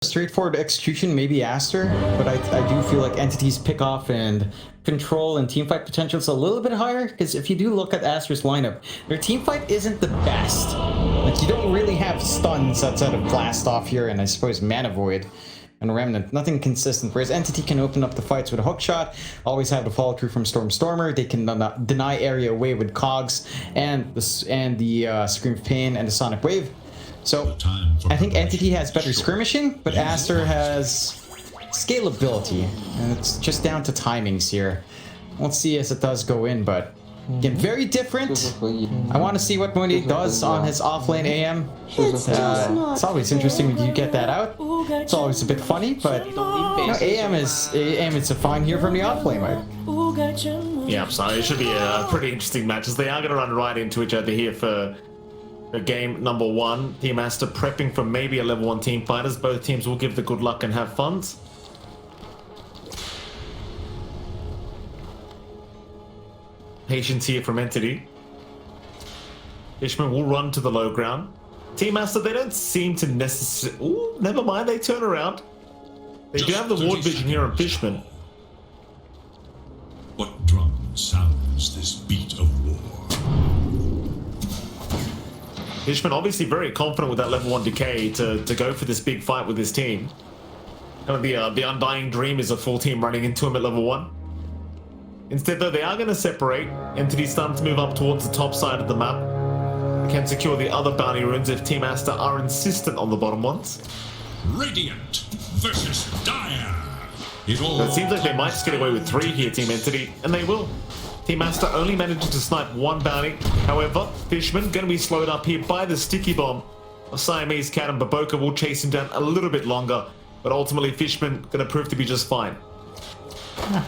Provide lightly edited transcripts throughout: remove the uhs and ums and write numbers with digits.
straightforward execution, maybe Aster, but I do feel like Entity's pick off and control and teamfight potential is a little bit higher, because if you do look at Aster's lineup, their teamfight isn't the best. Like, you don't really have stuns outside of Blast Off here, and I suppose Mana Void and Remnant. Nothing consistent, whereas Entity can open up the fights with a hook shot, always have the follow through from Stormer. They can deny area away with Cogs and the Scream of Pain and the Sonic Wave. So I think Entity has better skirmishing, but Aster has scalability, and it's just down to timings here. We'll see as it does go in, but again, very different. I want to see what Monet does on his offlane AM. It's always interesting when you get that out. It's always a bit funny, but you know, AM is a fine here from the offlane, right? Yeah, so it should be a pretty interesting match, as they are going to run right into each other here for game number 1. Team Aster prepping for maybe a level 1 team fighters. Both teams will give the good luck and have fun. Patience here from Entity. Fishman will run to the low ground. Team Aster, they don't seem to necessarily... Ooh, never mind, they turn around. They do have the ward vision here on Fishman. What drum sounds this beat of war? Fishman obviously very confident with that level 1 decay to go for this big fight with his team. Kind of the undying dream is a full team running into him at level 1. Instead though, they are going to separate. Entity's starting to move up towards the top side of the map. They can secure the other bounty runes if Team Aster are insistent on the bottom ones. Radiant versus Dire. It seems like they might just get away with 3 here, Team Entity, and they will. Team Aster only managing to snipe 1 bounty. However, Fishman going to be slowed up here by the sticky bomb of Siamese Cat, and Baboka will chase him down a little bit longer, but ultimately Fishman going to prove to be just fine.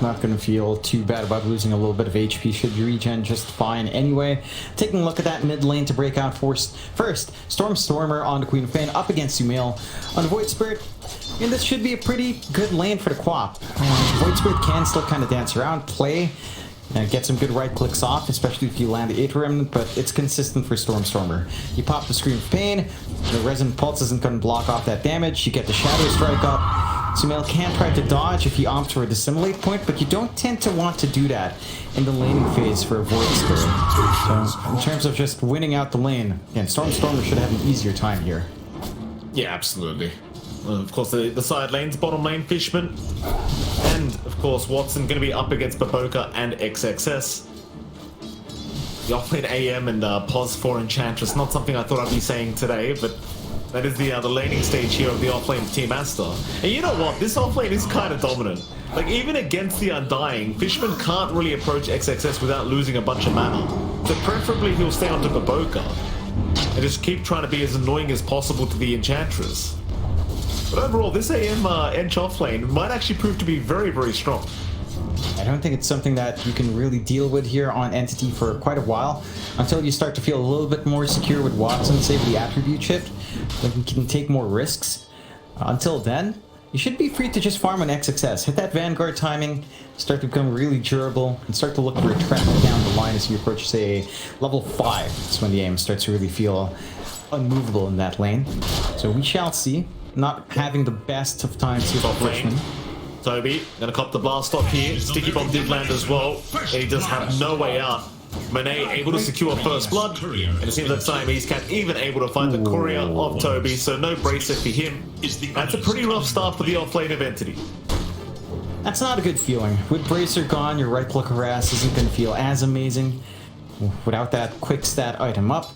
Not going to feel too bad about losing a little bit of HP, should you regen just fine anyway. Taking a look at that mid lane to break out first. Stormer on the Queen of Pain up against Sumail on the Void Spirit. And this should be a pretty good lane for the Quap. Void Spirit can still kind of dance around, play, and get some good right clicks off, especially if you land the 8 Remnant, but it's consistent for Stormer. You pop the Scream of Pain, the Resonant Pulse isn't going to block off that damage, you get the Shadow Strike up. Sumail can try to dodge if he opts for a Dissimulate point, but you don't tend to want to do that in the laning phase for a Void Spirit. So, in terms of just winning out the lane, again, Stormer should have an easier time here. Yeah, absolutely. Of course, the side lanes, bottom lane, Fishman, and of course, Watson going to be up against Baboka and XXS. The offlane AM and pos for Enchantress, not something I thought I'd be saying today, but that is the laning stage here of the offlane Team Aster. And you know what? This offlane is kind of dominant. Like, even against the Undying, Fishman can't really approach XXS without losing a bunch of mana. So preferably he'll stay onto Baboka and just keep trying to be as annoying as possible to the Enchantress. But overall, this AM Ench offlane might actually prove to be very, very strong. I don't think it's something that you can really deal with here on Entity for quite a while, until you start to feel a little bit more secure with Watson, say with the attribute shift, when you can take more risks. Until then, you should be free to just farm on XXS, hit that Vanguard timing, start to become really durable, and start to look for a trap down the line as you approach, say, level 5. That's when the aim starts to really feel unmovable in that lane. So we shall see. Not having the best of times here for Fishman. Toby gonna cop the blast off here. Sticky bomb did land as well. And he does have no way out. Monet able to secure first blood, and it seems like Siamese Cat even able to find the courier of Toby, so no bracer for him. That's a pretty rough start for the offlane of Entity. That's not a good feeling. With Bracer gone, your right click harass isn't going to feel as amazing. Without that quick stat item up,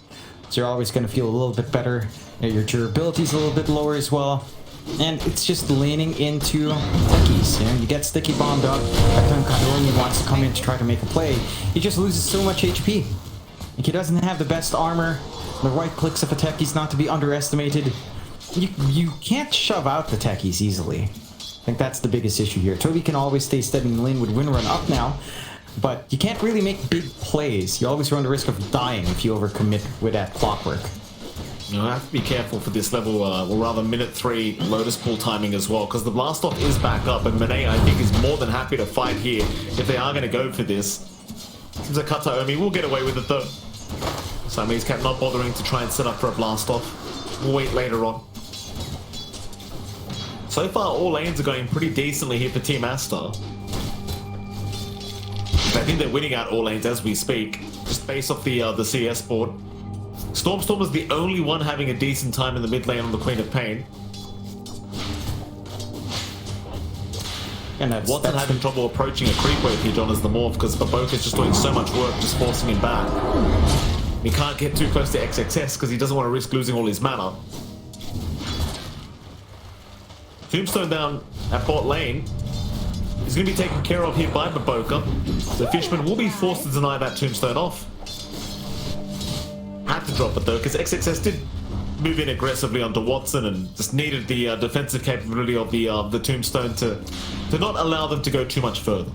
so you're always going to feel a little bit better. Your durability is a little bit lower as well. And it's just leaning into techies. You know, you get sticky bombed up. By the time Kadorni wants to come in to try to make a play, he just loses so much HP. Like, he doesn't have the best armor. The right clicks of a techie's not to be underestimated. You can't shove out the techies easily. I think that's the biggest issue here. Toby can always stay steady in the lane with win run up now, but you can't really make big plays. You always run the risk of dying if you overcommit with that clockwork. You know, I have to be careful for this level, or rather minute 3 Lotus Pool timing as well, because the blast off is back up, and Monet, I think, is more than happy to fight here if they are going to go for this. Seems like Kataomi will get away with it though. Siamese Cat not bothering to try and set up for a blast off. We'll wait later on. So far, all lanes are going pretty decently here for Team ASTER. I think they're winning out all lanes as we speak, just based off the CS board. Storm is the only one having a decent time in the mid lane on the Queen of Pain. And Watson having trouble approaching a creep wave here, John, as the morph, because Baboka's just doing so much work, just forcing him back. He can't get too close to XXS because he doesn't want to risk losing all his mana. Tombstone down at bot lane. He's going to be taken care of here by Baboka. The Fishman will be forced to deny that Tombstone off. Had to drop it though, because XXS did move in aggressively onto Watson and just needed the defensive capability of the Tombstone to not allow them to go too much further.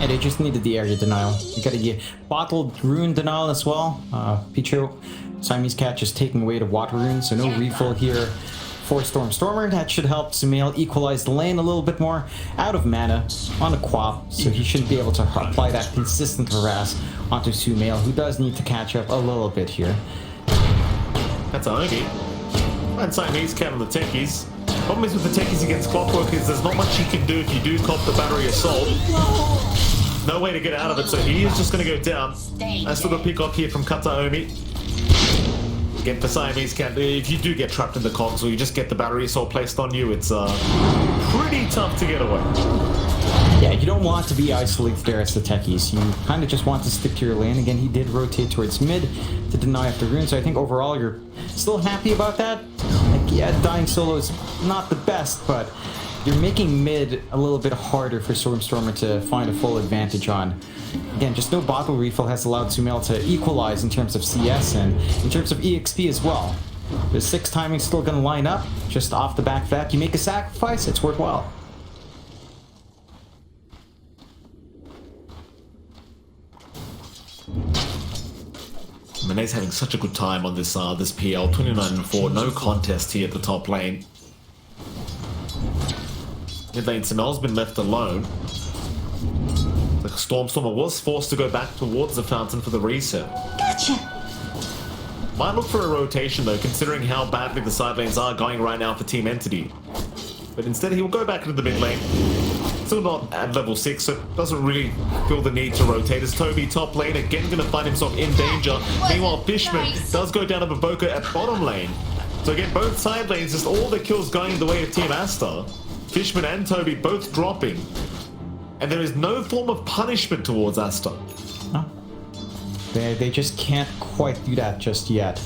And they just needed the area denial. You gotta get bottled rune denial as well. Pichu, Siamese Cat just taking away the water rune, so no refill here for Stormer. That should help Sumail equalize the lane a little bit more. Out of mana on the Quap, so he shouldn't be able to apply that consistent harass onto Sumail, who does need to catch up a little bit here. That's Ogi. And Siamese Cat on the techies. Problem is with the techies against Clockwork is there's not much you can do if you do cop the battery assault. No way to get out of it, so he is just going to go down. Nice little peacock here from Kataomi. Again, for Siamese Cat, if you do get trapped in the cogs or you just get the battery assault placed on you, it's pretty tough to get away. Yeah, you don't want to be isolated there as the techies. You kind of just want to stick to your lane. Again, he did rotate towards mid to deny up the rune, so I think overall you're still happy about that. Like, yeah, dying solo is not the best, but you're making mid a little bit harder for Stormer to find a full advantage on. Again, just no bottle refill has allowed Sumail to equalize in terms of CS and in terms of EXP as well. The 6 timing's still going to line up, just off the back of that. You make a sacrifice, it's worthwhile. Mane's having such a good time on this this PL, 29-4, no contest here at the top lane. Mid lane Sumail's been left alone. The Stormer was forced to go back towards the fountain for the reset. Gotcha! Might look for a rotation though, considering how badly the side lanes are going right now for Team Entity. But instead he will go back into the mid lane. Still not at level 6, so doesn't really feel the need to rotate. As Toby top lane again going to find himself in danger. Meanwhile, Fishman does go down to Baboka at bottom lane. So again, both side lanes, just all the kills going the way of Team ASTER. Fishman and Toby both dropping. And there is no form of punishment towards ASTER. No. They just can't quite do that just yet.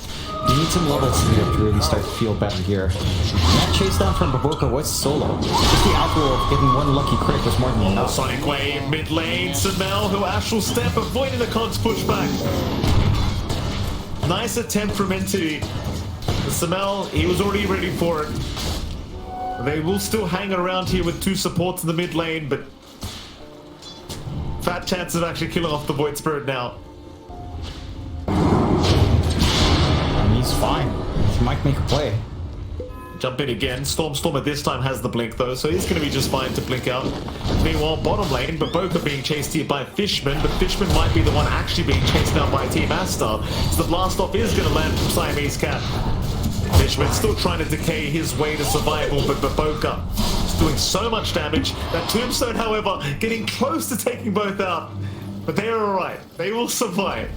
You need some levels here to really start to feel better here. That chase down from Baboka was solo. Just the outlaw of getting one lucky crit was more than enough. Sonic Wave, mid lane, Sumail, who Astral Step, avoiding the Cogs pushback. Nice attempt from Entity. Sumail, he was already ready for it. They will still hang around here with 2 supports in the mid lane, but fat chance of actually killing off the Void Spirit now. He's fine. He might make a play. Jump in again. Stormer this time has the blink though, so he's going to be just fine to blink out. Meanwhile, bottom lane, Baboka being chased here by Fishman, but Fishman might be the one actually being chased now by Team ASTER. So the blast off is going to land from Siamese Cat. Fishman still trying to decay his way to survival, but Baboka is doing so much damage. That Tombstone, however, getting close to taking both out. But they're alright. They will survive.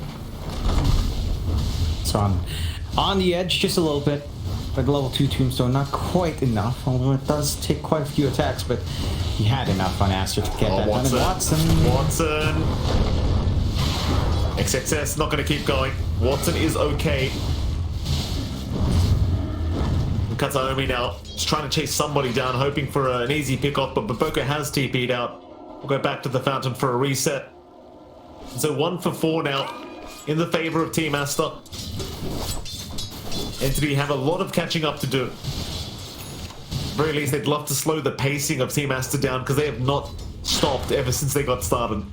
So on the edge just a little bit. But level 2 Tombstone, not quite enough, although it does take quite a few attacks, but he had enough on Aster to get that done. Watson. XXS not going to keep going. Watson is okay. Kataomi now just trying to chase somebody down, hoping for an easy pick-off, but Baboka has TP'd out. We'll go back to the fountain for a reset. So 1 for 4 now in the favor of Team ASTER. Entity have a lot of catching up to do. At the very least, they'd love to slow the pacing of Team ASTER down because they have not stopped ever since they got started.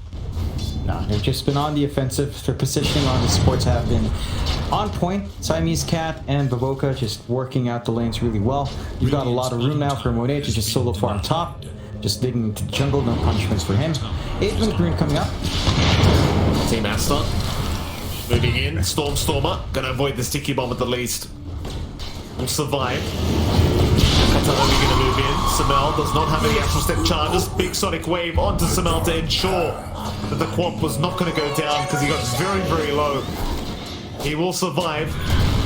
No, they've just been on the offensive. Their positioning on the supports have been on point. Siamese Cat and Baboka just working out the lanes really well. You've got a lot of room now for Monet to just solo farm top. Just digging into the jungle, no punishments for him. 8-minute rune coming up. Team ASTER moving in. Stormer gonna avoid the sticky bomb at the least. Will survive. Kataomi gonna move in. Sumail Sumail does not have any astral step charges. Big sonic wave onto Sumail to ensure that the quap was not going to go down because he got very, very low. He will survive.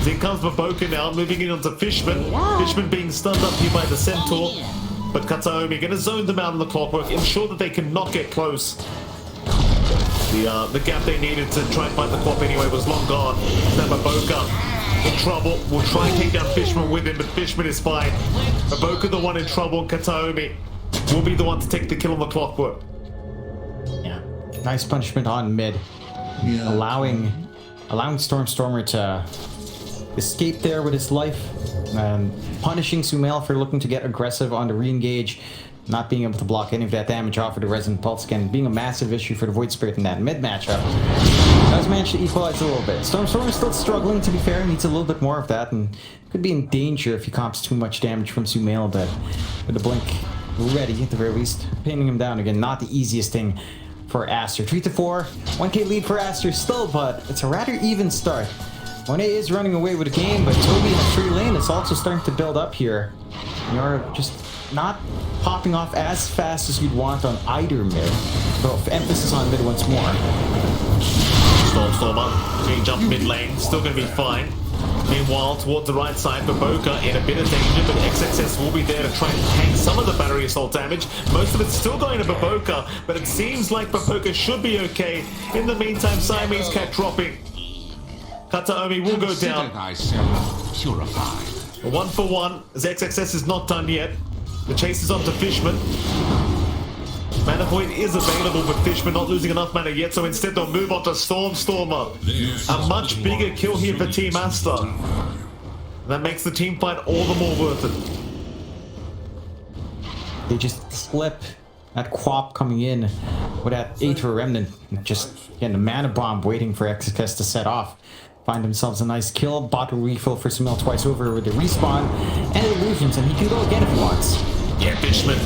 Here comes Baboka now, moving in onto Fishman. Fishman being stunned up here by the Centaur. But Kataomi going to zone them out on the clockwork, ensure that they cannot get close. The gap they needed to try and find the quap anyway was long gone. Now Baboka in trouble. We'll try and take down Fishman with him, but Fishman is fine. Baboka the one in trouble, and Kataomi will be the one to take the kill on the clockwork. Yeah, nice punishment on mid, allowing Stormstormer to escape there with his life, and punishing Sumail for looking to get aggressive on the re-engage, not being able to block any of that damage off of the Resonant Pulse again, being a massive issue for the Void Spirit in that mid matchup. Does manage to equalize a little bit. Stormstormer is still struggling, to be fair, needs a little bit more of that, and could be in danger if he comps too much damage from Sumail, but with the blink ready at the very least, pinning him down again, not the easiest thing for Aster. 3-4, 1k lead for Aster still, but it's a rather even start. Monet is running away with the game, but Toby in the free lane is also starting to build up here. You're just not popping off as fast as you'd want on either mid, but emphasis on mid once more. Stormstormer being jumped mid lane, still going to be fine. Meanwhile, towards the right side, Baboka in a bit of danger, but XXS will be there to try and tank some of the battery assault damage. Most of it's still going to Baboka, but it seems like Baboka should be okay. In the meantime, Siamese Cat dropping. Kataomi will go down. 1 for 1, as XXS is not done yet. The chase is on to Fishman. Mana Void is available, but Fishman not losing enough mana yet, so instead they'll move on to Stormstormer. A much bigger kill here for Team Aster. That makes the team fight all the more worth it. They just slip that quap coming in with that Aether Remnant. Just getting a mana bomb waiting for XXS to set off. Find themselves a nice kill, bottle refill for Sumail twice over with the respawn and illusions, and he can go again if he wants. Yeah, Fishman,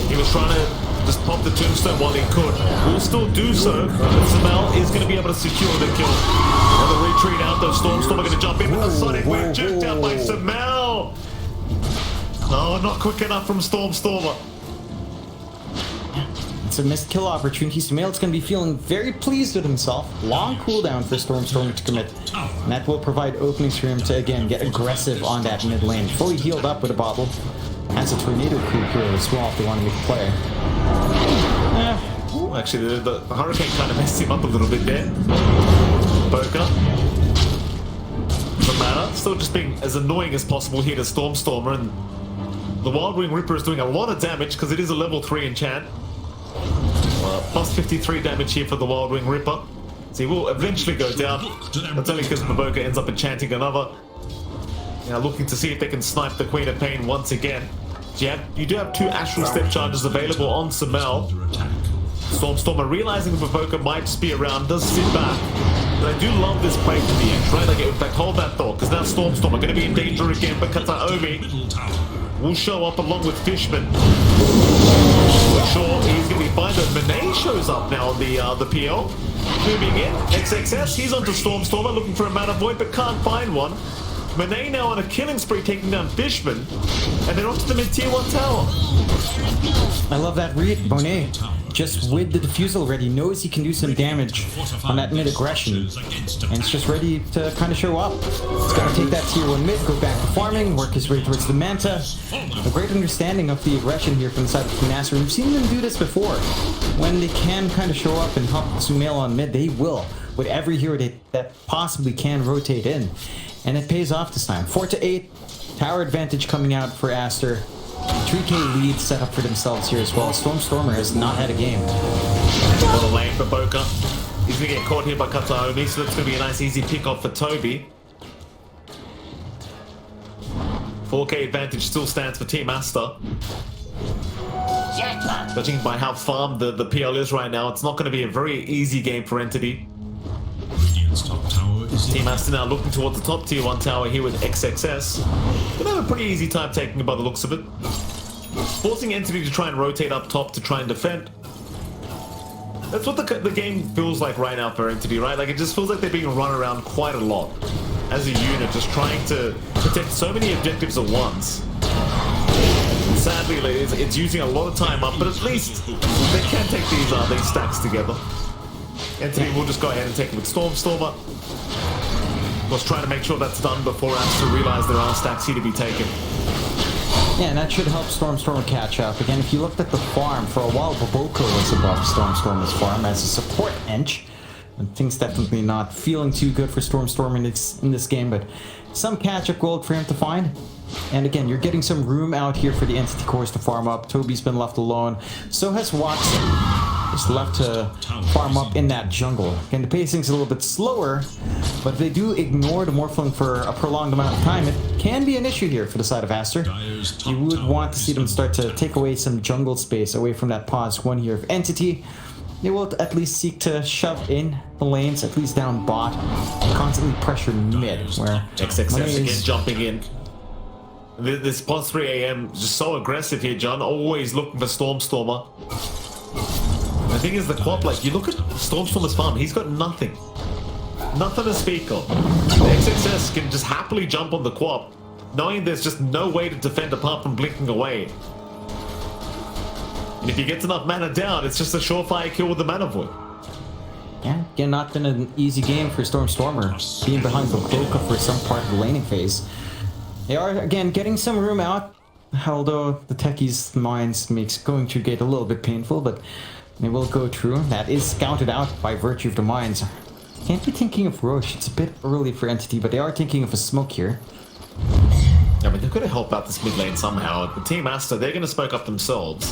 he was trying to just pop the tombstone while he could. Will still do so, but Sumail is going to be able to secure the kill. And the retreat out, though, Stormstormer going to jump in with the Sonic Wave, jerked out by Sumail. Oh, not quick enough from Stormstormer. It's a missed kill opportunity. Sumail's going to be feeling very pleased with himself. Long cooldown for Stormstormer to commit. And that will provide openings for him to, again, get aggressive on that mid lane. Fully healed up with a bottle. Has a Tornado Creep here as well if they want to make a play. Actually, the Hurricane kind of messed him up a little bit there. Boka. The mana still just being as annoying as possible here to Stormstormer, and the Wild Wing Ripper is doing a lot of damage because it is a level 3 enchant. Plus 53 damage here for the Wild Wing Ripper. So he will eventually go down. That's only because Baboka ends up enchanting another. Now looking to see if they can snipe the Queen of Pain once again. You do have 2 Astral Step charges available on Sumail. Stormstormer, realizing that Baboka might just be around, does sit back. But I do love this play from the edge, right? Like, hold that thought, because now Stormstormer going to be in danger again, but Kataomi will show up along with Fishman. Sure, he's going to be fine, but Monet shows up now on the PL. Moving in, XXS, he's onto Stormstormer, looking for a Mana Void, but can't find one. Monet now on a killing spree, taking down Fishman, and then onto the mid-tier 1 tower. I love that read. Monet, just with the defuse already, knows he can do some damage on that mid aggression, and it's just ready to kind of show up. He's got to take that tier 1 mid, go back to farming, work his way towards the Manta. A great understanding of the aggression here from the side of Team Aster. We've seen them do this before. When they can kind of show up and help Sumail on mid, they will, with every hero that possibly can rotate in. And it pays off this time. 4-8, tower advantage coming out for Aster. 3k lead set up for themselves here as well. Stormstormer has not had a game. Bottom lane for Boka. He's going to get caught here by Kataomi, so that's going to be a nice easy pick-off for Toby. 4k advantage still stands for Team Aster. Judging by how farmed the PL is right now, it's not going to be a very easy game for Entity. Team Aster now looking towards the top tier 1 tower here with XXS. They'll have a pretty easy time taking it by the looks of it. Forcing Entity to try and rotate up top to try and defend. That's what the game feels like right now for Entity, right? Like, it just feels like they're being run around quite a lot as a unit, just trying to protect so many objectives at once. Sadly, it's using a lot of time up, but at least they can take these stacks together. Entity will just go ahead and take it with Stormstormer. Was trying to make sure that's done before ASTER realize there are stacks here to be taken. Yeah, and that should help Stormstormer catch up. Again, if you looked at the farm, for a while Baboko was above Stormstormer's farm as a support ench. And things definitely not feeling too good for Stormstormer in this game, but some catch-up gold for him to find. And again, you're getting some room out here for the entity cores to farm up. Toby's been left alone. So has Watson. Just left to farm up in that jungle. Again, the pacing's a little bit slower, but they do ignore the Morphling for a prolonged amount of time. It can be an issue here for the side of ASTER. You would want to see them start to take away some jungle space away from that pause 1 here of entity. They will at least seek to shove in the lanes, at least down bot, and constantly pressure mid, where XXS again jumping in. This past 3 AM just so aggressive here, John. Always looking for Stormstormer. The thing is, the quad, like, you look at Stormstormer's farm, he's got nothing. Nothing to speak of. The XXS can just happily jump on the quad, knowing there's just no way to defend apart from blinking away. And if he gets enough mana down, it's just a surefire kill with the Mana Void. Yeah, again, not been an easy game for Stormstormer, being behind Baboko for some part of the laning phase. They are, again, getting some room out, although the techies' minds makes going through gate a little bit painful, but they will go through. That is scouted out by virtue of the mines. Can't be thinking of Roche, it's a bit early for Entity, but they are thinking of a smoke here. I mean, they're going to help out this mid lane somehow. The team ASTER, they're going to smoke up themselves.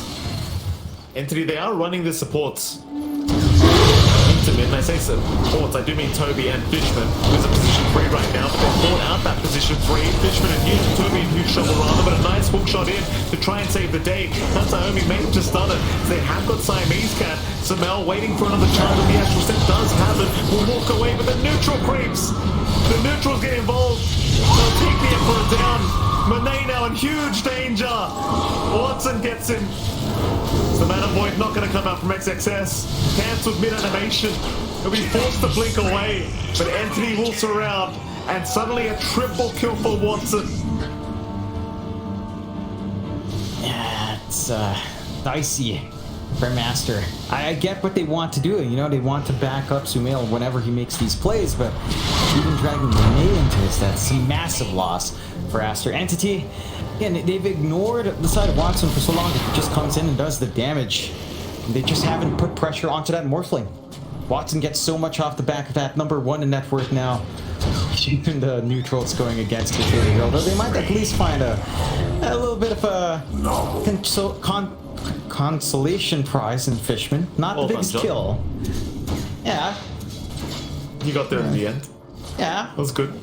Entity, they are running their supports into mid. And I say supports, I do mean Toby and Fishman, who's in position 3 right now, but they've brought out that position 3. Fishman and huge, Toby and huge trouble rather, but a nice hook shot in to try and save the day. That's Naomi may have just done it. They have got Siamese Cat. Samel waiting for another charge, and the actual set does have it. Will walk away, but the neutral creeps. The neutrals get involved. They'll take the Emperor down. Monet now in huge danger. Watson gets him. The Mana Void not going to come out from XXS. Cancelled mid-animation. He'll be forced to blink away, but Entity will surround, and suddenly a triple kill for Watson. Yeah, it's dicey for Master. I get what they want to do. You know, they want to back up Sumail whenever he makes these plays, but even dragging Monet into this, that's a massive loss for ASTER. Entity, again, they've ignored the side of Watson for so long that he just comes in and does the damage. They just haven't put pressure onto that Morphling. Watson gets so much off the back of that. #1 in net worth now. Even the neutrals going against the Trader, although they might at least find a little bit of a consolation prize in Fishman. Not the biggest kill. Yeah. You got there in the end. Yeah. That was good.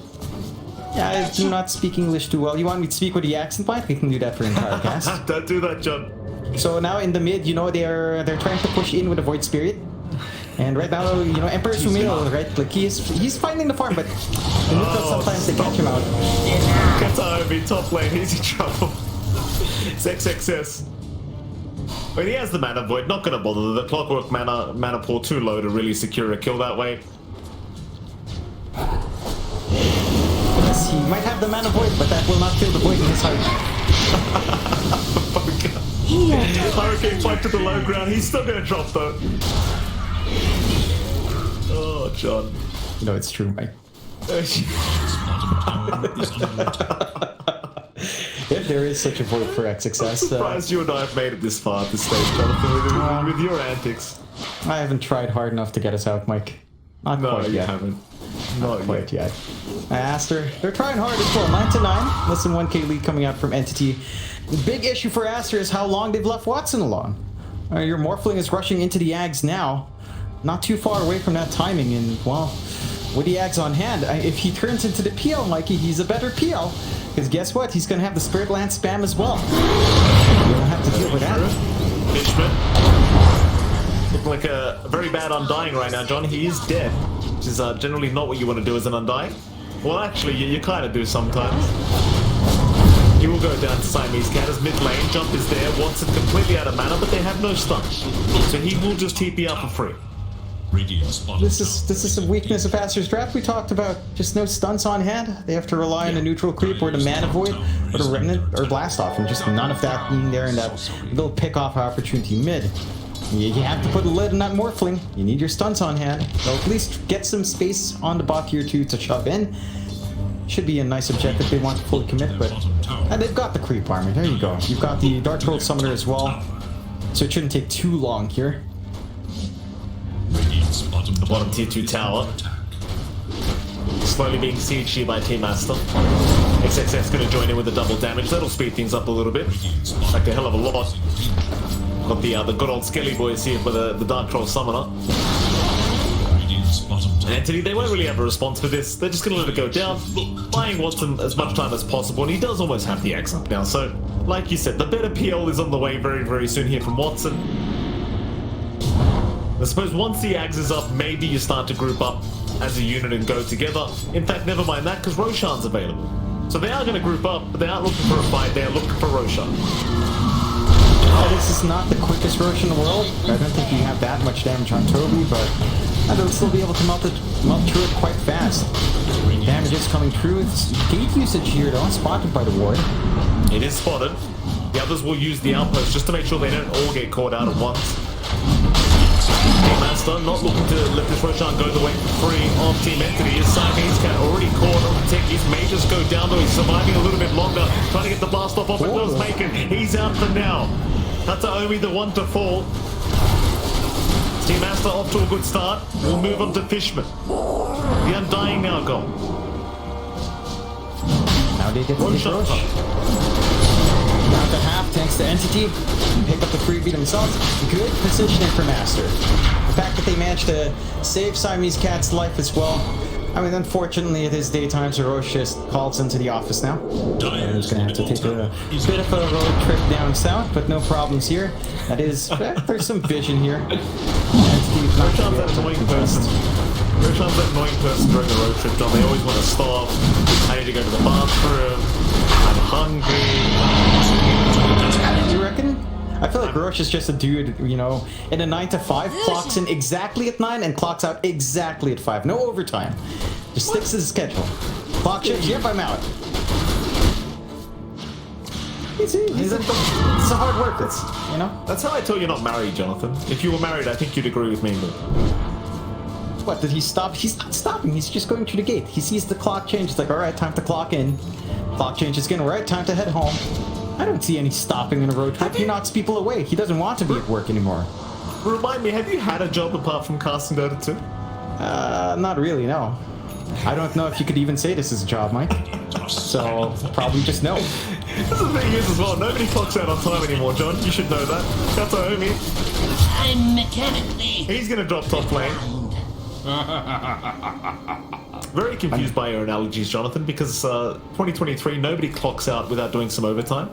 Yeah, I do not speak English too well. You want me to speak with the accent point? We can do that for an entire cast. Don't do that, John. So now in the mid, you know, they're trying to push in with a Void Spirit. And right now, you know, Emperor Sumail, right? Like he's finding the farm, but the neutrals sometimes they catch him out. Gets Naomi top lane, he's in trouble. It's XXS. But he has the Mana Void, not gonna bother. The Clockwork mana pool too low to really secure a kill that way. Yes, he might have the Mana Void, but that will not kill the Void in his heart. Hurricane fight to the low ground, he's still gonna drop though. Oh, John. You know, it's true, Mike. If there is such a void for XXS. I'm surprised you and I have made it this far at this stage, Jonathan, with your antics. I haven't tried hard enough to get us out, Mike. Not quite yet. Haven't. Not quite yet. ASTER, they're trying hard as well. 9-9, less than 1k lead coming out from Entity. The big issue for ASTER is how long they've left Watson alone. Your Morphling is rushing into the Ags now. Not too far away from that timing, and well, with the Ags on hand, if he turns into the PL, Mikey, he's a better PL. Because guess what? He's going to have the Spirit Land spam as well. You don't have to deal with that. Fishman. Looking like a very bad Undying right now, John. He is dead, which is generally not what you want to do as an Undying. Well, actually, you kind of do sometimes. He will go down to Siamese Cat as mid lane. Jump is there. Watson completely out of mana, but they have no stun. So he will just TP out for free. Radiant's bottom This is a weakness of Aster's draft we talked about. Just no stunts on hand. They have to rely on a neutral creep or the mana void or the remnant or blast off, and just none of that being there in that little pick off opportunity mid. You have to put a lid on that Morphling. You need your stunts on hand. They'll at least get some space on the bot tier 2 to shove in. Should be a nice objective they want to fully commit, but and they've got the creep armor. There you go. You've got the Dark Troll Summoner as well, so it shouldn't take too long here. The bottom tier 2 tower. Slowly being sieged here by Team Master. XXS going to join in with the double damage. That'll speed things up a little bit. Like a hell of a lot. Got the good old Skelly boys here for the Dark Troll Summoner. Anthony, they won't really have a response for this. They're just going to let it go down, buying Watson as much time as possible, and he does almost have the Axe up now. So, like you said, the better PL is on the way very, very soon here from Watson. I suppose once the Axe is up, maybe you start to group up as a unit and go together. In fact, never mind that, because Roshan's available. So they are going to group up, but they aren't looking for a fight, they are looking for Roshan. This is not the quickest Rosh in the world. I don't think you have that much damage on Toby, but they'll still be able to melt through it quite fast. Damage is coming through. It's gate usage here though, spotted by the ward. It is spotted. The others will use the outpost just to make sure they don't all get caught out at once. Team Master not looking to let this Roshan go the way for free of Team Entity. His Siamese cat already caught on the tick. His may just go down though. He's surviving a little bit longer. Trying to get the blast off it was making. He's out for now. Hataomi the one to fall. Team Master off to a good start. We'll move on to Fishman. The Undying now gone. Now they get to take Rosh. Down to half, thanks to Entity. Pick up the freebie themselves. Good positioning for Master. The fact that they managed to save Siamese Cat's life as well. I mean, unfortunately, it is daytime, so Rosh just calls into the office now. And he's going to have to take a bit of a road trip down south, but no problems here. That is, there's some vision here. Roshan's that annoying person. Roshan's that annoying person during the road trip, John. They always want to stop. I need to go to the bathroom. I'm hungry. You reckon? I feel like Rosh is just a dude, you know, in a 9 to 5, clocks in exactly at 9 and clocks out exactly at 5. No overtime. Just sticks to the schedule. Clock change, yep, I'm out. He's a hard worker, you know? That's how I tell you're not married, Jonathan. If you were married, I think you'd agree with me more. What, did he stop? He's not stopping, he's just going through the gate. He sees the clock change, it's like, alright, time to clock in. Clock changes again, alright, time to head home. I don't see any stopping in a road trip. He knocks people away. He doesn't want to be at work anymore. Remind me, have you had a job apart from casting Dota 2? Not really, no. I don't know if you could even say this is a job, Mike. So, probably just no. That's the thing is as well, nobody clocks out on time anymore, John. You should know that. That's our homie. I'm mechanically. He's gonna drop top lane. Very confused by your analogies, Jonathan, because 2023, nobody clocks out without doing some overtime.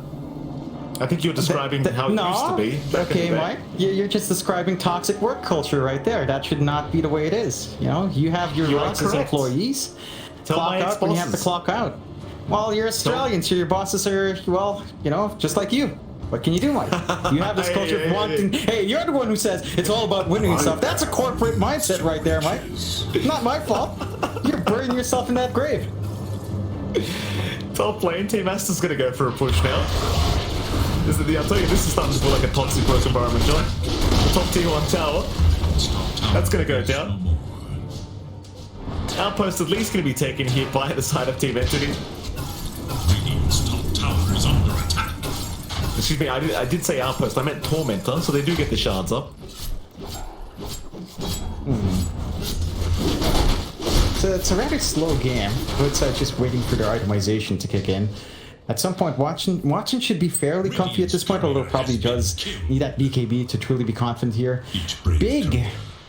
I think you're describing how it used to be. Okay, Mike, you're just describing toxic work culture right there. That should not be the way it is. You know, you have your rights as employees. Clock out when you have to clock out. Well, you're Australian, so your bosses are, well, you know, just like you. What can you do, Mike? You have this culture of wanting... Hey, you're the one who says it's all about winning and stuff. That's a corporate mindset right there, Mike. Not my fault. You're burying yourself in that grave. Top lane, Team Master's gonna go for a push now. I'll tell you, this is starting to feel like a toxic work environment, John. The top tier 1 tower. That's gonna go down. Outpost at least gonna be taken here by the side of Team Entity. Radiant's top tower is under attack. Excuse me, I did say outpost, I meant Tormentor, so they do get the shards up. So it's a rather slow game. Both sides just waiting for their itemization to kick in. At some point, Watson should be fairly comfy at this point, although probably does need that BKB to truly be confident here. Big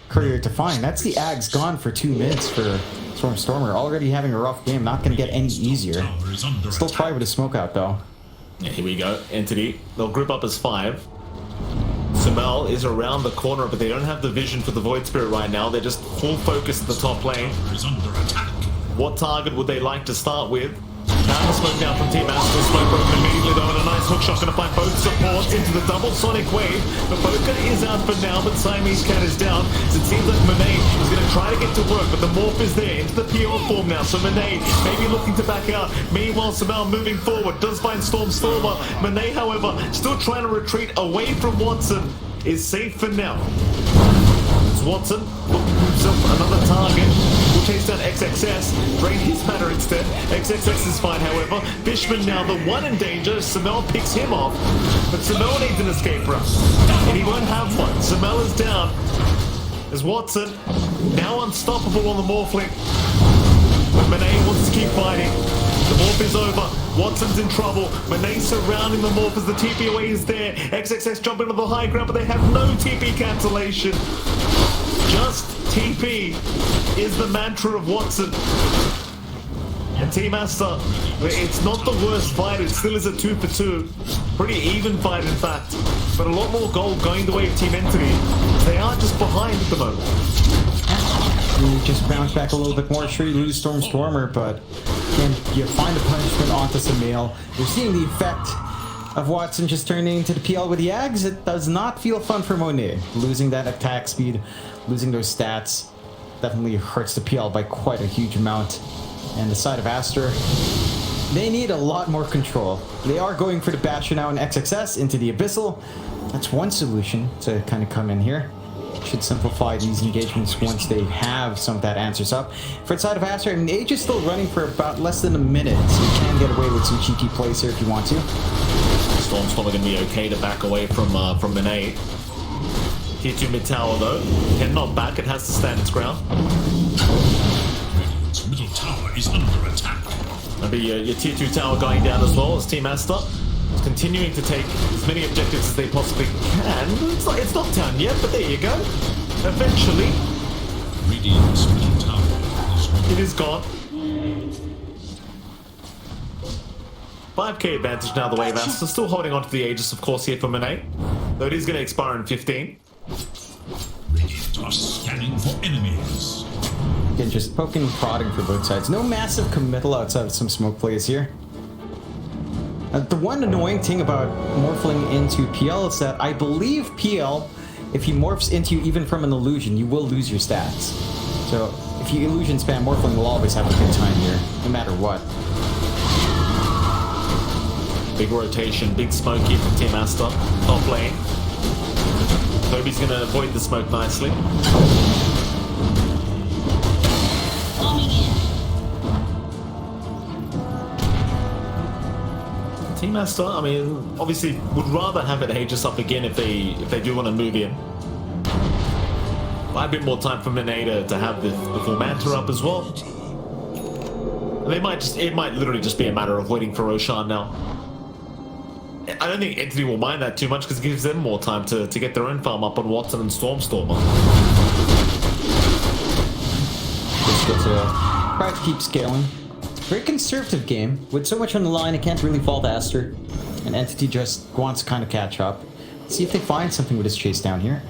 courier to find. That's the Ags gone for 2 minutes for Stormer. Already having a rough game, not going to get any easier. Still try with a smoke out though. Yeah, here we go. Entity. They'll group up as 5. Sumal is around the corner, but they don't have the vision for the Void Spirit right now. They're just full focus at the top lane. What target would they like to start with? Found the smoke down from Team Astor. Smoke broken immediately though, and a nice hook shot going to find both supports into the double sonic wave. But Boca is out for now, but Siamese Cat is down. So it seems like Monet is going to try to get to work, but the morph is there into the PL form now. So Monet maybe looking to back out. Meanwhile, Samel moving forward, does find Stormer. Monet, however, still trying to retreat away from Watson, is safe for now. It's Watson looking for himself another target. Will chase down XXS, drain his matter instead. XXS is fine, however. Fishman now the one in danger. Samel picks him off, but Samel needs an escape route, and he won't have one. Samel is down. As Watson now unstoppable on the Morphling. But Monet wants to keep fighting. The morph is over. Watson's in trouble. Monet surrounding the morph as the TP away is there. XXX jumping to the high ground, but they have no TP cancellation. Just TP is the mantra of Watson. And Team Asta, it's not the worst fight. It still is a 2 for 2. Pretty even fight, in fact. But a lot more gold going the way of Team Entity. They are just behind at the moment. You just bounce back a little bit more. Sure, you lose Stormer, but again, you find the punishment onto Samel. You're seeing the effect of Watson just turning into the PL with the Ags. It does not feel fun for Monet. Losing that attack speed, losing those stats, definitely hurts the PL by quite a huge amount. And the side of Aster, they need a lot more control. They are going for the Basher now in XXS into the Abyssal. That's one solution to kind of come in here. Should simplify these engagements once they have some of that answers up. For the side of Aster, I mean, Age is still running for about less than a minute, so you can get away with some cheeky plays here if you want to. Storm's probably going to be okay to back away from Monet. Tier 2 mid tower though, cannot back, it has to stand its ground. Its middle tower is under attack. Maybe your tier 2 tower going down as well as Team Asta. Continuing to take as many objectives as they possibly can. It's not down yet, but there you go. Eventually, Radiant's middle tower it is gone. 5k advantage now the way of Asta. Still holding on to the Aegis, of course, here for Monet. Though it is going to expire in 15. Radiant are scanning for enemies. Again, just poking and prodding for both sides. No massive committal outside of some smoke plays here. The one annoying thing about morphing into PL is that I believe PL, if he morphs into you even from an illusion, you will lose your stats. So if you illusion spam, morphling will always have a good time here, no matter what. Big rotation, big smoke here from Team Asta. Top lane. Toby's going to avoid the smoke nicely. Coming in. Team Asta, I mean, obviously would rather have it Aegis up again if they do want to move in. A bit more time for Monet to have the full Manta up as well. It might literally just be a matter of waiting for Roshan now. I don't think Entity will mind that too much because it gives them more time to get their own farm up on Watson and Stormer. Just get to try to keep scaling. Very conservative game. With so much on the line, it can't really fall to Aster. And Entity just wants to kind of catch up. See if they find something with his chase down here.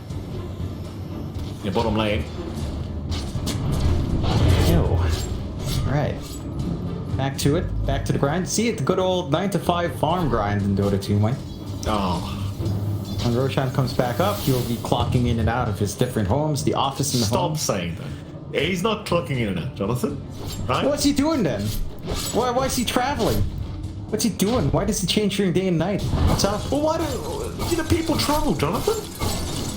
Yeah, bottom lane. Ew. Alright. Back to it. Back to the grind. See it, the good old 9 to 5 farm grind in Dota 2, man. Oh. When Roshan comes back up, he'll be clocking in and out of his different homes, the office and the home. Stop saying that. He's not clocking in and out, Jonathan. Right? What's he doing then? Why is he traveling? What's he doing? Why does he change during day and night? What's up? Well, why do people travel, Jonathan?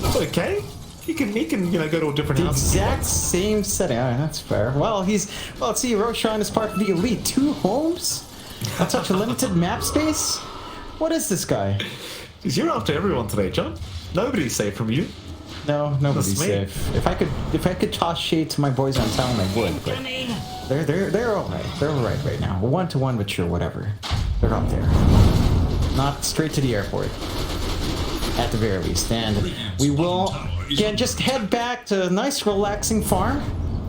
That's okay. He can go to a different The house. exact same setting. Alright, that's fair. Well, let's see, Roshan is part of the elite. 2 homes? On such a limited map space? What is this guy? Jeez, you're after everyone today, John. Nobody's safe from you. No, nobody's That's me. safe. If I could toss shade to my boys on town, I would. But they're all right. They're all right right now. 1-to-1, but sure, whatever. They're up there. Not straight to the airport. At the very least. And we will, again, just head back to a nice relaxing farm.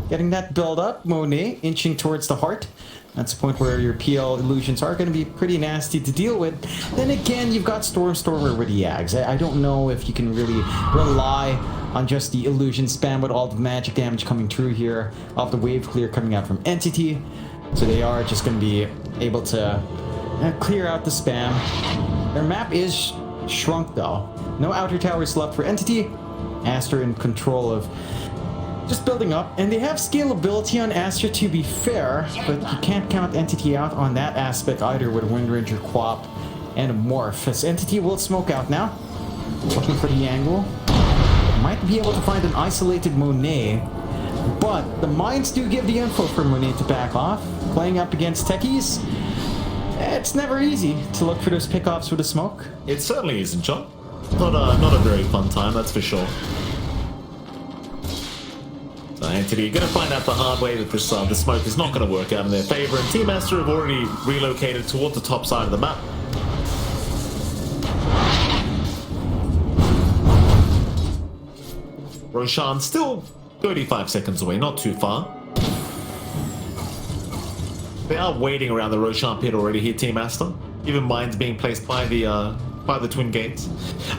Getting that build up. Monet inching towards the heart. That's the point where your PL illusions are going to be pretty nasty to deal with. Then again, you've got Stormer with the Ags. I don't know if you can really rely on just the illusion spam with all the magic damage coming through here. Off the wave clear coming out from Entity. So they are just going to be able to clear out the spam. Their map is shrunk though. No outer towers left for Entity. Aster in control of just building up. And they have scalability on Aster to be fair, but you can't count Entity out on that aspect either with Wind Ranger, Quap, and a Morph. As Entity will smoke out now. Looking for the angle. Might be able to find an isolated Monet. But the mines do give the info for Monet to back off. Playing up against techies, it's never easy to look for those pickoffs with the smoke. It certainly isn't, John. Not a very fun time, that's for sure. So Entity, you're going to find out the hard way that this the smoke is not going to work out in their favor, and Team Aster have already relocated towards the top side of the map. Roshan still 35 seconds away, not too far. They are waiting around the Roshan pit already here, Team Aster. Even mines being placed by the twin gates.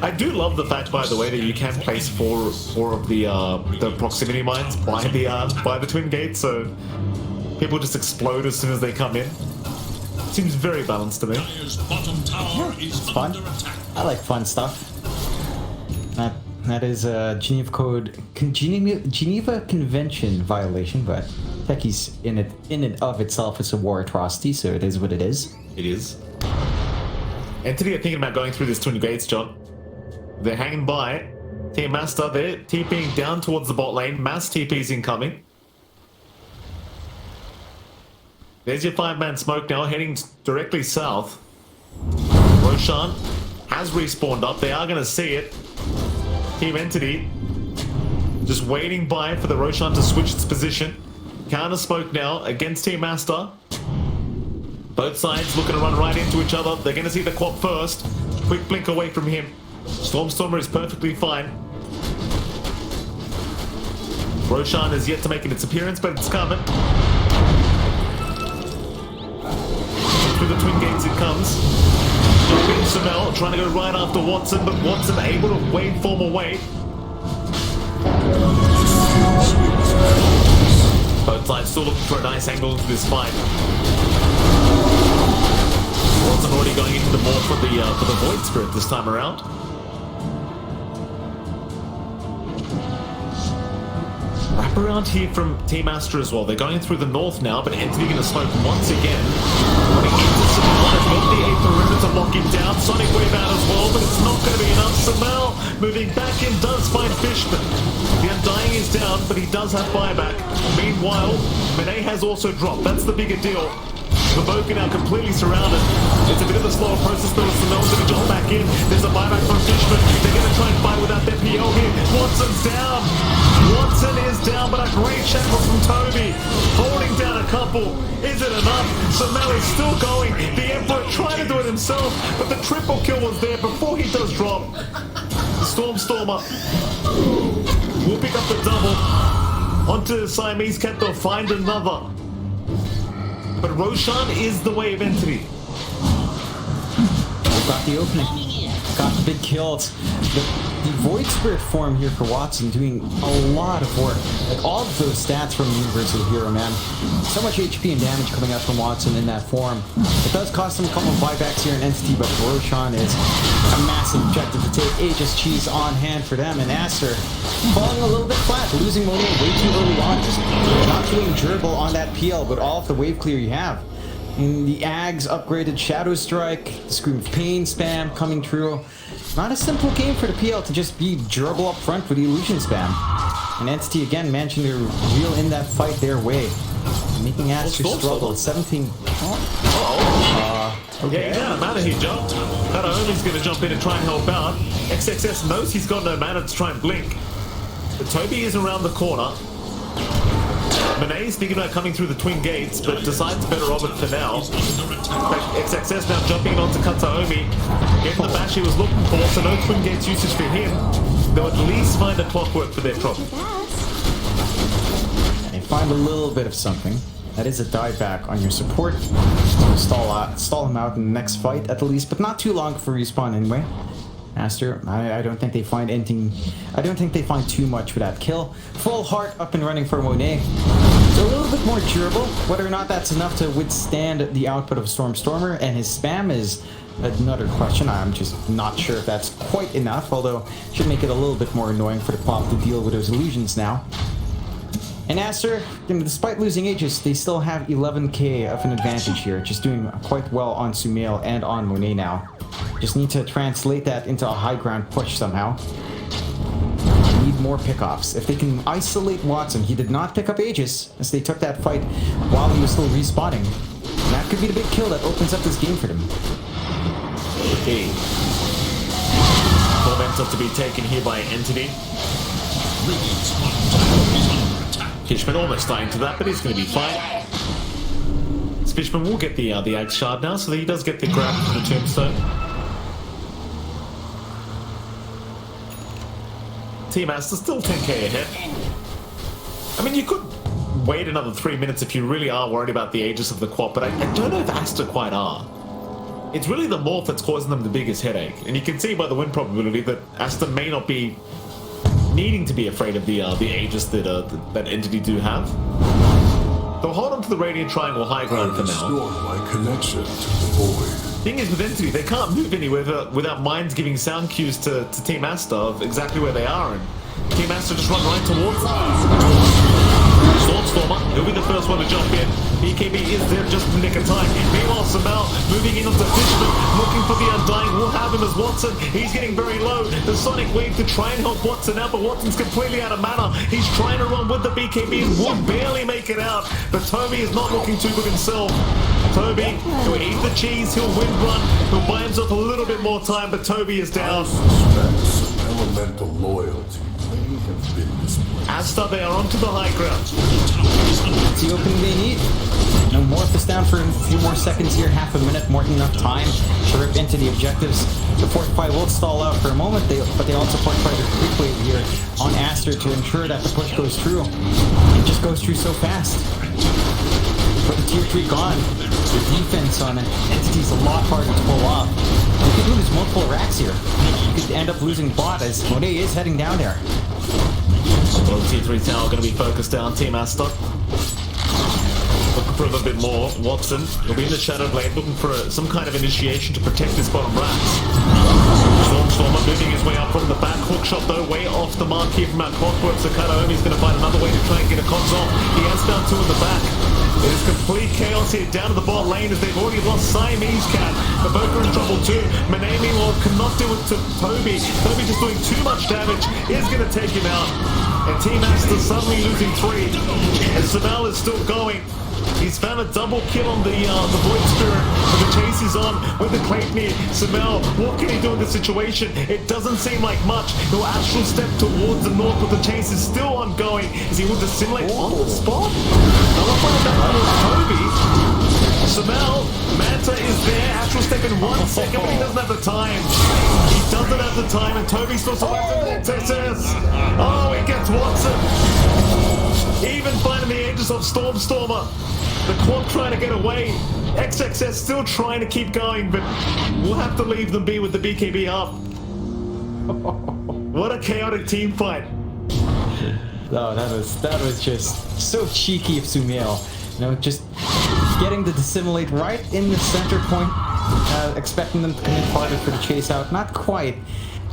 I do love the fact, by the way, that you can place four of the proximity mines by the twin gates, so people just explode as soon as they come in. Seems very balanced to me. Dire's bottom tower is It's fun. under attack. I like fun stuff. That is a Geneva Convention violation, but techies in and of itself is a war atrocity, so it is what it is. It is. Entity are thinking about going through this twin gates, John. They're hanging by. Team Aster, they're TPing down towards the bot lane. Mass TP's incoming. There's your 5-man smoke now, heading directly south. Roshan has respawned up. They are going to see it. Team Entity just waiting by for the Roshan to switch its position. Counter smoke now against Team Aster. Both sides looking to run right into each other. They're going to see the Quap first. Quick blink away from him. Stormstormer is perfectly fine. Roshan is yet to make its appearance, but it's coming. Through the twin gates it comes. Jumping Samel, trying to go right after Watson, but Watson able to waveform away. Both sides still looking for a nice angle into this fight. Watson already going into the morph for the Void Spirit this time around. Wrap around here from Team Aster as well. They're going through the north now, but Entity going to smoke once again. Running into Samel, has got the A perimeter to lock him down. Sonic Wave out as well, but it's not going to be enough. Samel moving back in does find Fishman. The Undying is down, but he does have buyback. Meanwhile, Monet has also dropped. That's the bigger deal. The Boca now completely surrounded. It's a bit of a slower process, though. Samel's going to jump back in. There's a buyback from Fishman. They're going to try and fight without their PL here. Watson's down. Watson is down, but a great shackle from Toby. Holding down a couple. Is it enough? Samel is still going. The Emperor trying to do it himself, but the triple kill was there before he does drop. Stormstormer will pick up the double. Onto Siamese Cat, they'll find another. But Roshan is the way of Entity. Got the opening. Got the big kills. The Void Spirit form here for Watson doing a lot of work. Like all of those stats from Universal Hero, man. So much HP and damage coming out from Watson in that form. It does cost him a couple of buybacks here in Entity, but Roshan is a massive objective to take. Aegis Cheese on hand for them, and Aster falling a little bit flat, losing Monet way too early on. Just not doing durable on that PL, but all of the wave clear you have. In the Ags upgraded Shadow Strike, the Scream of Pain spam coming through. Not a simple game for the PL to just be durable up front with the Illusion spam. And Entity again managing to reel in that fight their way, making Aster struggle. 17. Okay. Yeah, mana he jumped. Kataomi's going to jump in and try and help out. XXS knows he's got no mana to try and blink. But Toby is around the corner. Monet's thinking about coming through the twin gates, but decides better of it for now. XXS now jumping onto Kataomi. Getting the bash he was looking for, so no twin gates usage for him. They'll at least find a clockwork for their trouble. They find a little bit of something. That is a dieback on your support. So stall him out in the next fight at the least, but not too long for respawn anyway. Aster, I don't think they find anything. I don't think they find too much for that kill. Full heart up and running for Monet. So a little bit more durable. Whether or not that's enough to withstand the output of Stormer and his spam is another question. I'm just not sure if that's quite enough, although should make it a little bit more annoying for the Pop to deal with those illusions now. And Aster, despite losing Aegis, they still have 11k of an advantage here, just doing quite well on Sumail and on Monet now. Just need to translate that into a high ground push somehow. Need more pickoffs. If they can isolate Watson, he did not pick up Aegis as they took that fight while he was still respawning. And that could be the big kill that opens up this game for them. Okay. Momentum to be taken here by Entity. Radiant's bottom tower is under attack. Fishman almost dying to that, but he's going to be fine. Fishman will get the Axe Shard now, so that he does get the grab for the Tombstone. Team Aster still 10k ahead. I mean, you could wait another 3 minutes if you really are worried about the Aegis of the Quad, but I don't know if Aster quite are. It's really the Morph that's causing them the biggest headache, and you can see by the win probability that Aster may not be needing to be afraid of the Aegis that Entity do have. They'll hold on to the Radiant Triangle high ground for now. My connection to the void. Thing is with Entity, they can't move anywhere without Minds giving sound cues to Team Aster of exactly where they are, and Team Aster just run right towards them. Stormer, he'll be the first one to jump in. BKB is there just in the nick of time. Meanwhile, Samal moving in onto Fishman, looking for the Undying. We'll have him as Watson. He's getting very low. The Sonic Wave to try and help Watson out, but Watson's completely out of mana. He's trying to run with the BKB and will barely make it out. But Toby is not looking too good himself. Toby, he'll eat the cheese, he'll win run, he'll buy himself a little bit more time, but Toby is down. Some elemental loyalty may have been displayed. Aster, they are onto the high ground. It's the opening they need. No, Morph is down for a few more seconds here, half a minute, more than enough time to rip into the objectives. The Fortify will stall out for a moment, but they also Fortify their quick wave here on Aster to ensure that the push goes through. It just goes through so fast. But the tier 3 gone. The defense on Entity's a lot harder to pull off. You could lose multiple racks here. You could end up losing bot as Monet is heading down there. Well, the T3 tower going to be focused down Team Aster. Looking for a little bit more. Watson will be in the Shadow Blade looking for some kind of initiation to protect this bottom racks. Stormer moving his way up from the back. Hook shot though, way off the mark here from our Clockwork. So Kataomi's going to find another way to try and get a Cox off. He has found two in the back. It is complete chaos here down to the bot lane as they've already lost Siamese Cat. Baboka in trouble too. Manami cannot do it to Toby. Toby just doing too much damage. Is going to take him out. And Team Aster suddenly losing 3. And Samal is still going. He's found a double kill on the Void Spirit, but the chase is on with the Clayton. Samal, what can he do in this situation? It doesn't seem like much. He'll astral step towards the north, but the chase is still ongoing. Is he able to simulate on the spot? Nullified that was Toby. Samal, Manta is there. Astral step in 1 second, but he doesn't have the time. He doesn't have the time, and Toby still survives. Oh, he gets Watson. Even finding the edges of Stormer. The Quad trying to get away. XXS still trying to keep going, but we'll have to leave them be with the BKB up. What a chaotic team fight. Oh, that was just so cheeky of Sumail. You know, just getting the dissimulate right in the center point, expecting them to come in harder for the chase out. Not quite.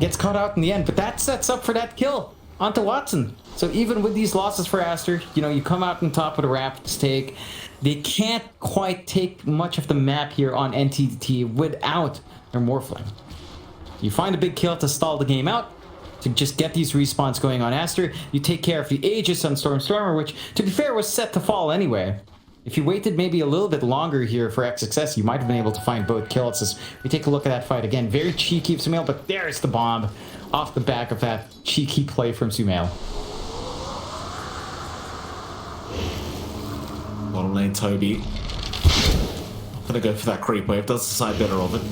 Gets caught out in the end, but that sets up for that kill onto Watson. So even with these losses for Aster, you know, you come out on top with a rapid stake. They can't quite take much of the map here on NTT without their Morphling. You find a big kill to stall the game out, to just get these respawns going on Aster. You take care of the Aegis on Stormer, which, to be fair, was set to fall anyway. If you waited maybe a little bit longer here for XXS, you might have been able to find both kills. As we take a look at that fight again, very cheeky of Sumail, but there's the bomb off the back of that cheeky play from Sumail. Bottom lane, Toby. Gonna go for that creep wave. Does the side better of it.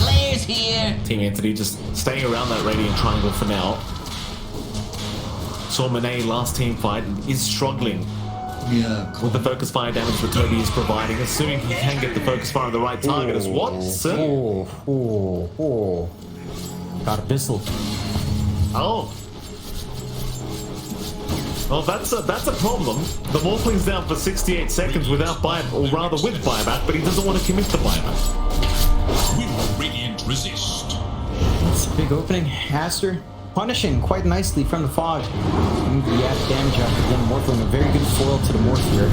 Players here. Team Entity just staying around that Radiant Triangle for now. saw Monet last team fight is struggling with the focus fire damage that Toby is providing, assuming he can get the focus fire on the right target as Watson. Got a pistol. Oh. Well, that's a problem. The Morphling's down for 68 seconds without buyback, or rather with buyback, but he doesn't want to commit to buyback. Will Radiant resist? It's a big opening. Aster punishing quite nicely from the fog. The added damage after again Morphling, a very good foil to the Morph here.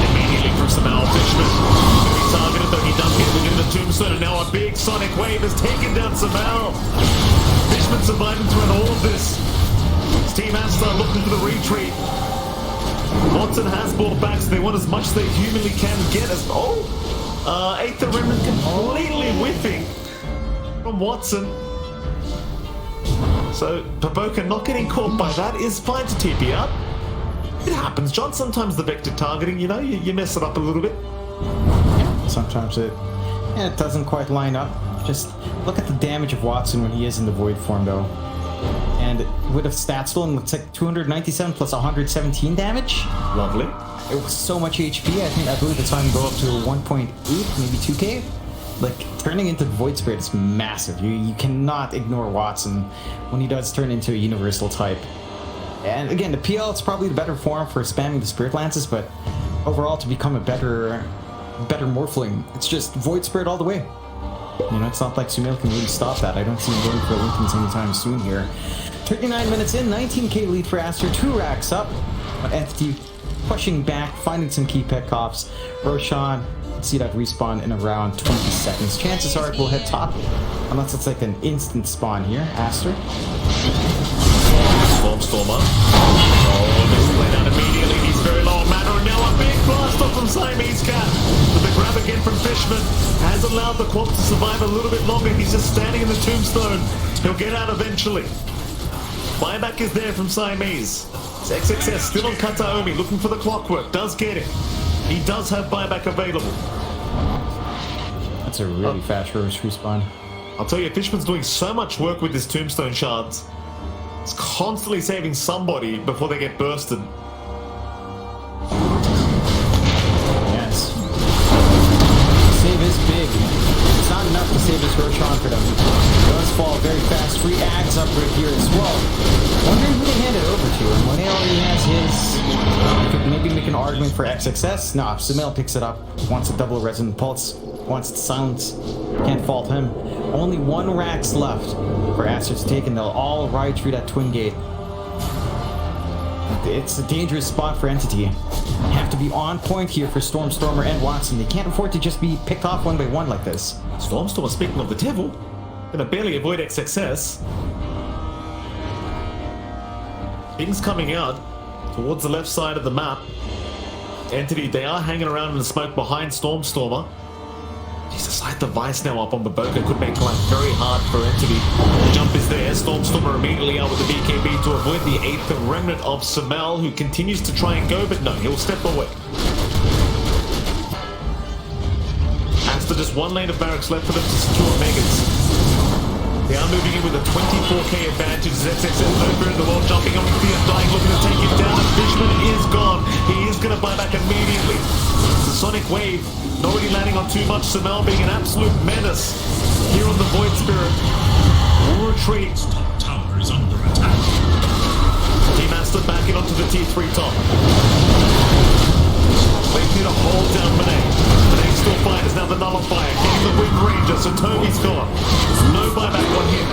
Immediately from Samal Fishman. He targeted, though he does get within the tombstone, and now a big sonic wave has taken down Samal. Fishman surviving through all of this. It's Team Astar looking for the retreat. Watson has brought back, so they want as much as they humanly can get as... Aether Remnant completely whiffing from Watson. So, Baboka not getting caught by that is fine to TP up. It happens, John. Sometimes the vector targeting, you know, you mess it up a little bit. Sometimes it doesn't quite line up. Just look at the damage of Watson when he is in the Void form, though. And with a stat stolen, looks like 297 plus 117 damage. Lovely. It was so much HP. I believe the time go up to 1.8, maybe 2k. Like, turning into the Void Spirit is massive. You cannot ignore Watson when he does turn into a universal type. And again, the PL is probably the better form for spamming the Spirit Lances, but overall to become a better Morphling, it's just Void Spirit all the way. You know, it's not like Sumail can really stop that. I don't see him going for Olympians anytime soon here. 39 minutes in, 19k lead for Aster, 2 racks up. But Entity pushing back, finding some key pickoffs. Roshan, see that respawn in around 20 seconds. Chances are it will hit top, unless it's like an instant spawn here. Aster. Stormer. Oh, this played out immediately. He's very low on mana, and now a big blast off from Siamese Cat. But the grab again from Fishman has allowed the Quap to survive a little bit longer. He's just standing in the tombstone. He'll get out eventually. Buyback is there from Siamese. It's XXS still on Kataomi, looking for the clockwork. Does get it. He does have buyback available. That's a really fast Roche respawn. I'll tell you, Fishman's doing so much work with his tombstone shards. It's constantly saving somebody before they get bursted. Yes. Save is big. It's not enough to save his Roshan for them. He does fall very fast. Free Ags up right here as well. Wondering who they hand it over to. And when he already has his... Could maybe make an argument for XXS. Nah, Sumail picks it up. Wants a double resonant pulse. Wants to silence. Can't fault him. Only 1 racks left for Aster to take, and they'll all ride through that twin gate. It's a dangerous spot for Entity. Have to be on point here for Stormer and Watson. They can't afford to just be picked off one by one like this. Stormer, speaking of the devil, gonna barely avoid XXS. Things coming out towards the left side of the map. Entity, they are hanging around in the smoke behind Stormer. He's a slight device now up on Baboka. Could make life very hard for Entity. The jump is there. Stormer immediately out with the BKB to avoid the 8th remnant of Sumail, who continues to try and go, but no, he'll step away. Aster just 1 lane of barracks left for them to secure Megas. They are moving in with a 24k advantage. XXS over in the wall, jumping on the dying, looking to take him down. And Fishman is gone. He is going to buy back immediately. It's a sonic wave. Not really landing on too much. Sumail being an absolute menace here on the Void Spirit. Will retreat. Top tower is under attack. Team Astar backing onto the T3 top. They need to hold down Monet. Monet still fighters now the nullifier. Getting the Wind Ranger, so Toby's gone. No buyback on him.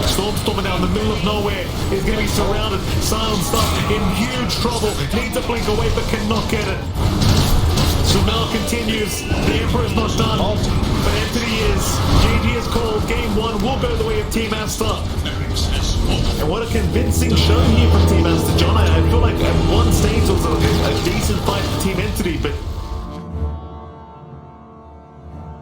Stormer now in the middle of nowhere. He's going to be surrounded. Silenced up in huge trouble. Needs a blink away but cannot get it. Sumail continues. The Emperor's not done. But Entity is. GG is called. Game 1 will go the way of Team Astar. And what a convincing show here from Team Astar, John. I feel like at one stage it was a decent fight for Team Entity, but